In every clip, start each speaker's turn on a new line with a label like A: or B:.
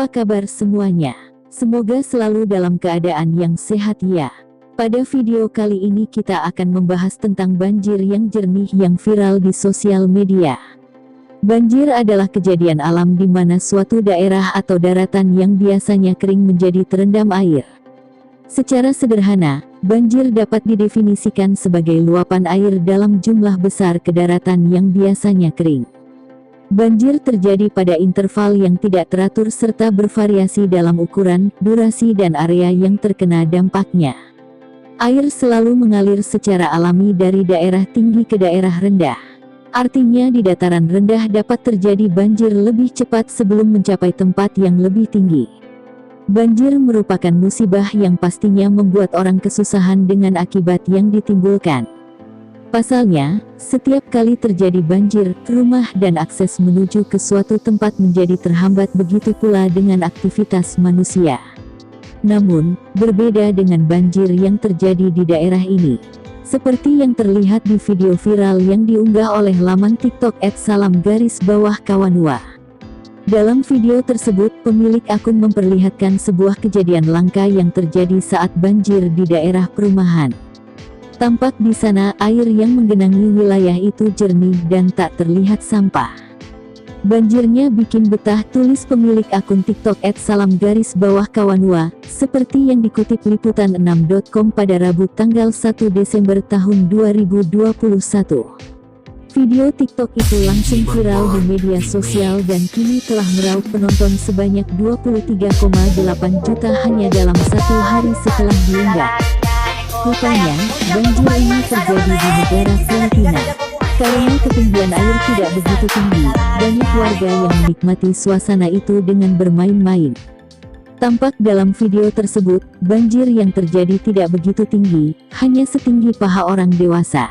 A: Apa kabar semuanya? Semoga selalu dalam keadaan yang sehat ya. Pada video kali ini kita akan membahas tentang banjir yang jernih yang viral di sosial media. Banjir adalah kejadian alam di mana suatu daerah atau daratan yang biasanya kering menjadi terendam air. Secara sederhana, banjir dapat didefinisikan sebagai luapan air dalam jumlah besar ke daratan yang biasanya kering. Banjir terjadi pada interval yang tidak teratur serta bervariasi dalam ukuran, durasi dan area yang terkena dampaknya. Air selalu mengalir secara alami dari daerah tinggi ke daerah rendah. Artinya di dataran rendah dapat terjadi banjir lebih cepat sebelum mencapai tempat yang lebih tinggi. Banjir merupakan musibah yang pastinya membuat orang kesusahan dengan akibat yang ditimbulkan. Pasalnya, setiap kali terjadi banjir, rumah dan akses menuju ke suatu tempat menjadi terhambat, begitu pula dengan aktivitas manusia. Namun, berbeda dengan banjir yang terjadi di daerah ini. Seperti yang terlihat di video viral yang diunggah oleh laman TikTok @salam_kawanua. Dalam video tersebut, pemilik akun memperlihatkan sebuah kejadian langka yang terjadi saat banjir di daerah perumahan. Tampak di sana air yang menggenangi wilayah itu jernih dan tak terlihat sampah. Banjirnya bikin betah, tulis pemilik akun TikTok @salam_kawanua, seperti yang dikutip liputan6.com pada Rabu tanggal 1 Desember tahun 2021. Video TikTok itu langsung viral di media sosial dan kini telah meraup penonton sebanyak 23,8 juta hanya dalam satu hari setelah diunggah. Rupanya, banjir ini terjadi di negara Filipina. Karena ketinggian air tidak begitu tinggi, banyak warga yang menikmati suasana itu dengan bermain-main. Tampak dalam video tersebut, banjir yang terjadi tidak begitu tinggi, hanya setinggi paha orang dewasa.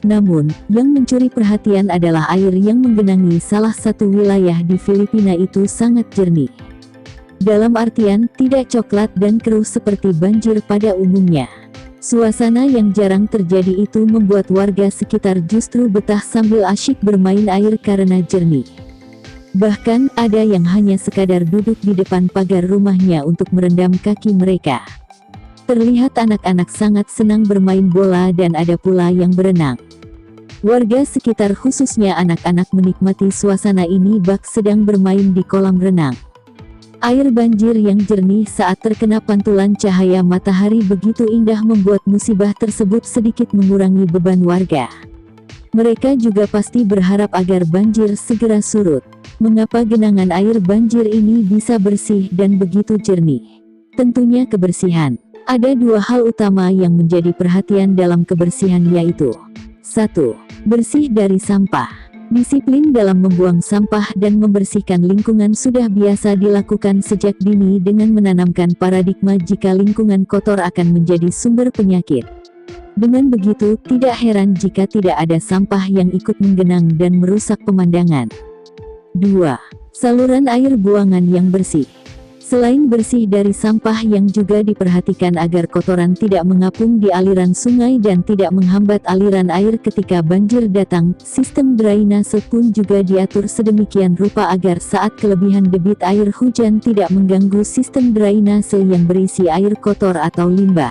A: Namun, yang mencuri perhatian adalah air yang menggenangi salah satu wilayah di Filipina itu sangat jernih. Dalam artian, tidak coklat dan keruh seperti banjir pada umumnya. Suasana yang jarang terjadi itu membuat warga sekitar justru betah sambil asyik bermain air karena jernih. Bahkan, ada yang hanya sekadar duduk di depan pagar rumahnya untuk merendam kaki mereka. Terlihat anak-anak sangat senang bermain bola dan ada pula yang berenang. Warga sekitar khususnya anak-anak menikmati suasana ini bak sedang bermain di kolam renang. Air banjir yang jernih saat terkena pantulan cahaya matahari begitu indah membuat musibah tersebut sedikit mengurangi beban warga. Mereka juga pasti berharap agar banjir segera surut. Mengapa genangan air banjir ini bisa bersih dan begitu jernih? Tentunya kebersihan. Ada dua hal utama yang menjadi perhatian dalam kebersihan, yaitu 1. Bersih dari sampah. Disiplin dalam membuang sampah dan membersihkan lingkungan sudah biasa dilakukan sejak dini dengan menanamkan paradigma jika lingkungan kotor akan menjadi sumber penyakit. Dengan begitu, tidak heran jika tidak ada sampah yang ikut menggenang dan merusak pemandangan. 2. Saluran air buangan yang bersih. Selain bersih dari sampah, yang juga diperhatikan agar kotoran tidak mengapung di aliran sungai dan tidak menghambat aliran air ketika banjir datang. Sistem drainase pun juga diatur sedemikian rupa agar saat kelebihan debit air hujan tidak mengganggu sistem drainase yang berisi air kotor atau limbah.